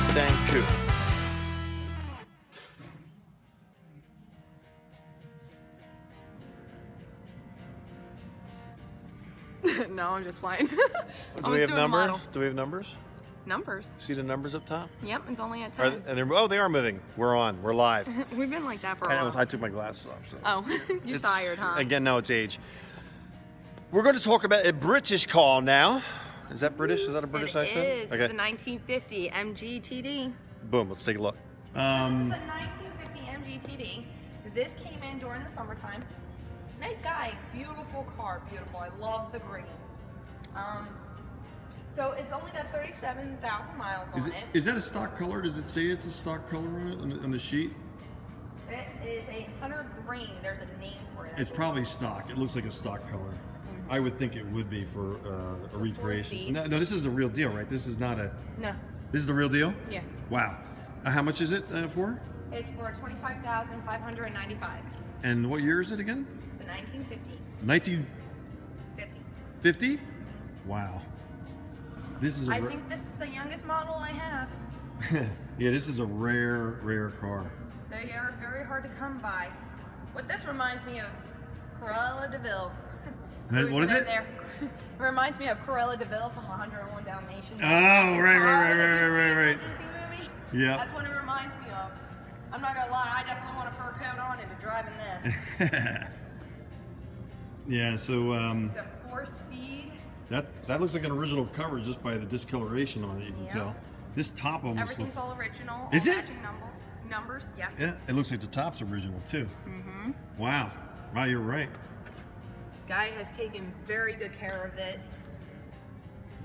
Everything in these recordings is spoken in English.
Mustang Coupe. No, I'm just flying. Do we have numbers? Do we have numbers? Numbers. See the numbers up top? Yep, it's only at Are 10. and they're, oh, they are moving. We're on. We're live. We've been like that for a I know. while. I took my glasses off. So. Oh, you're It's- tired, huh? Again, no, it's age. We're going to talk about a British car now. Is that British? Is that a British accent? It is. Okay. It's a 1950 MG TD. Boom. Let's take a look. This is a 1950 MG TD. This came in during the summertime. Nice guy, beautiful car, beautiful. I love the green. So it's only got 37,000 miles on it. Is that a stock color? Does it say it's a stock color on it on the sheet? It is a hunter green. There's a name for it. It's probably stock. It looks like a stock color. I would think it would be for a recreation. four-speed. No, this is the real deal, right? This is not a. No. This is the real deal. Yeah. Wow. How much is it for? It's for 25,595. And what year is it again? It's a 1950. 1950. 50. Wow. This is. I think this is the youngest model I have. Yeah, this is a rare car. They are very hard to come by. What this reminds me of is Cruella de Vil. What is it? There. It reminds me of Cruella de Vil from 101 Dalmatians. Oh, right. Disney movie. Yeah. That's what it reminds me of. I'm not gonna lie, I definitely want a fur coat on and to drive in this. Yeah. So It's a 4-speed. that looks like an original cover just by the discoloration on it. You can Yeah. tell. This top almost. Everything's all original. Is all it? matching numbers, yes. Yeah, it looks like the top's original too. Mm-hmm. Wow. Wow, you're right. Guy has taken very good care of it.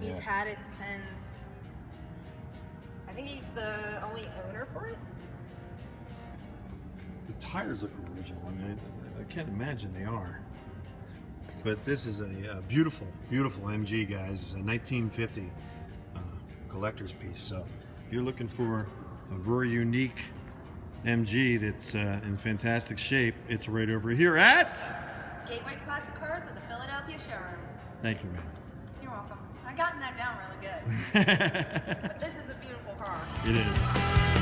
He's Yeah. had it since, I think he's the only owner for it. The tires look original. I mean, I can't imagine they are. But this is a beautiful MG, guys. It's a 1950 collector's piece. So if you're looking for a very unique MG that's in fantastic shape, it's right over here at Gateway Classic Cars at the Philadelphia showroom. Thank you, man. You're welcome. I gotten that down really good. But this is a beautiful car. It is.